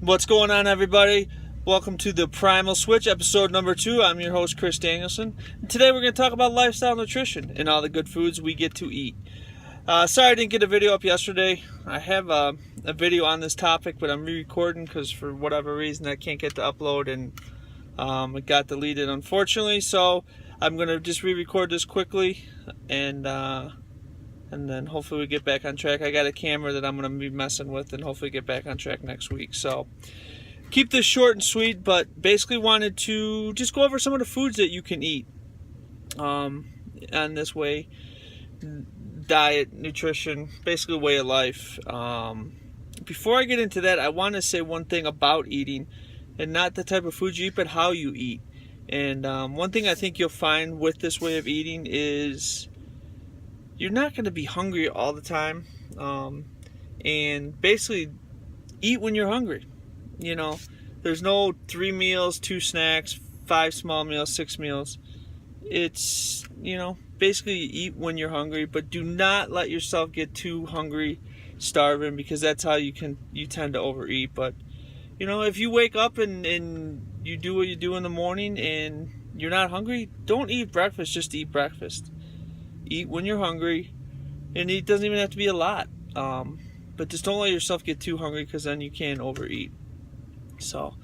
What's going on, everybody? Welcome to the Primal Switch, episode number 2. I'm your host, Chris Danielson. And today we're going to talk about lifestyle nutrition and all the good foods we get to eat. Sorry I didn't get a video up yesterday. I have a video on this topic, but I'm re-recording because for whatever reason I can't get to upload and it got deleted, unfortunately. So I'm going to just re-record this quickly and then hopefully we get back on track. I got a camera that I'm going to be messing with and hopefully get back on track next week. So keep this short and sweet, but basically wanted to just go over some of the foods that you can eat on this way. Diet, nutrition, basically way of life. Before I get into that, I want to say one thing about eating, and not the type of food you eat, but how you eat. And one thing I think you'll find with this way of eating is you're not going to be hungry all the time, and basically eat when you're hungry. You know, there's no 3 meals, 2 snacks, 5 small meals, 6 meals. It's, basically eat when you're hungry, but do not let yourself get too hungry, starving, because that's how you tend to overeat. But if you wake up and you do what you do in the morning and you're not hungry, don't eat breakfast. Just eat breakfast. Eat when you're hungry, and it doesn't even have to be a lot. But just don't let yourself get too hungry, because then you can overeat. So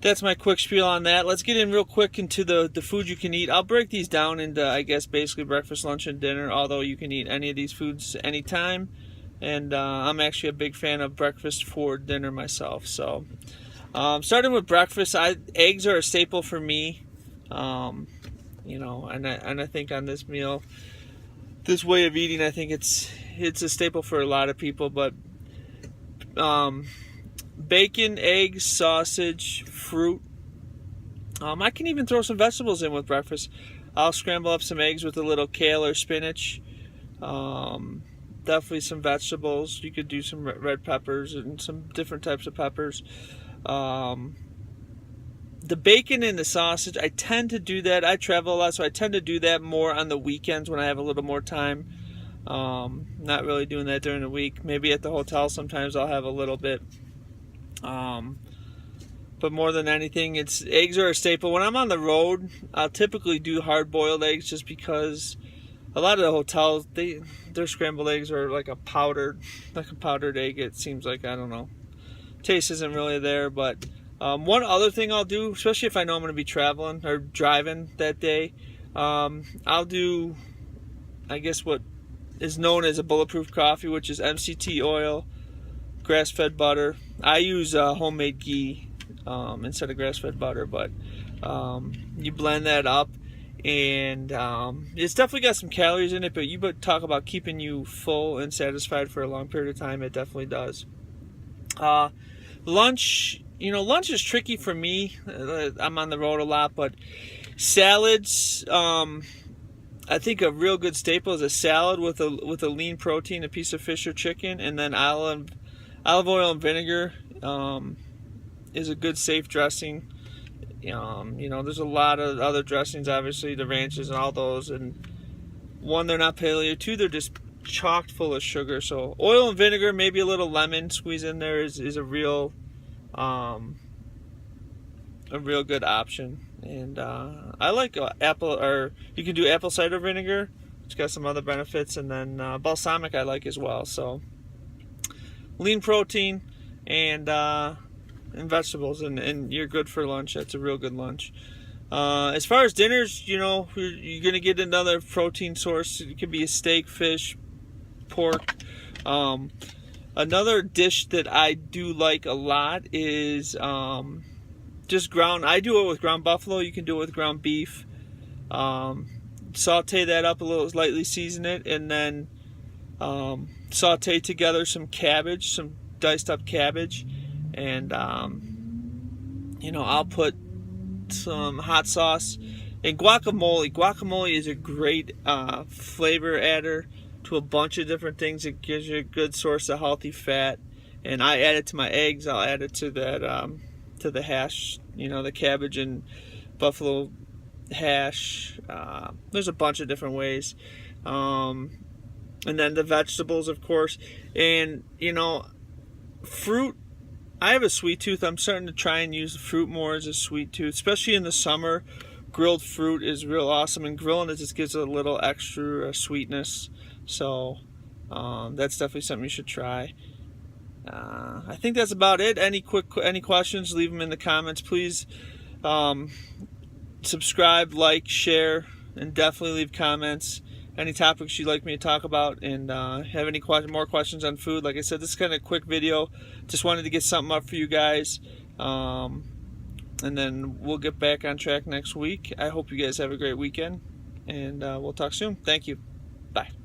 that's my quick spiel on that. Let's get in real quick into the food you can eat. I'll break these down into, I guess, basically breakfast, lunch, and dinner, although you can eat any of these foods anytime. And I'm actually a big fan of breakfast for dinner myself. So starting with breakfast, eggs are a staple for me. And I think on this meal, this way of eating, I think it's a staple for a lot of people. But bacon, eggs, sausage, fruit. I can even throw some vegetables in with breakfast. I'll scramble up some eggs with a little kale or spinach. Definitely some vegetables. You could do some red peppers and some different types of peppers. The bacon and the sausage, I tend to do that. I travel a lot, so I tend to do that more on the weekends when I have a little more time. Not really doing that during the week. Maybe at the hotel sometimes I'll have a little bit. But more than anything, eggs are a staple. When I'm on the road, I'll typically do hard-boiled eggs, just because a lot of the hotels, their scrambled eggs are like a powdered egg. It seems like, I don't know, taste isn't really there. But one other thing I'll do, especially if I know I'm going to be traveling or driving that day, I'll do, I guess, what is known as a bulletproof coffee, which is MCT oil, grass-fed butter. I use homemade ghee instead of grass-fed butter, but you blend that up, and it's definitely got some calories in it, but you talk about keeping you full and satisfied for a long period of time. It definitely does. Lunch, lunch is tricky for me. I'm on the road a lot, but salads, I think a real good staple is a salad with a lean protein, a piece of fish or chicken, and then olive oil and vinegar is a good safe dressing. There's a lot of other dressings, obviously, the ranches and all those, and one, they're not paleo, two, they're just chocked full of sugar. So oil and vinegar, maybe a little lemon squeeze in there is a real good option. And I like apple, or you can do apple cider vinegar. It's got some other benefits, and then balsamic I like as well. So lean protein and vegetables, and you're good for lunch. That's a real good lunch. As far as dinners, you're going to get another protein source. It could be a steak, fish, pork. Another dish that I do like a lot is just ground. I do it with ground buffalo. You can do it with ground beef. Saute that up a little, lightly season it, and then saute together some cabbage, some diced up cabbage, and I'll put some hot sauce and guacamole. Guacamole is a great flavor adder to a bunch of different things. It gives you a good source of healthy fat, and I add it to my eggs. I'll add it to that to the hash, the cabbage and buffalo hash. There's a bunch of different ways. And then the vegetables, of course. And, fruit I have a sweet tooth. I'm starting to try and use the fruit more as a sweet tooth, especially in the summer. Grilled fruit is real awesome, and grilling it just gives it a little extra sweetness. So that's definitely something you should try. I think that's about it. Any questions, leave them in the comments, please. Subscribe, like, share, and definitely leave comments. Any topics you'd like me to talk about, and have any more questions on food. Like I said, this is kind of a quick video. Just wanted to get something up for you guys. And then we'll get back on track next week. I hope you guys have a great weekend, and we'll talk soon. Thank you. Bye.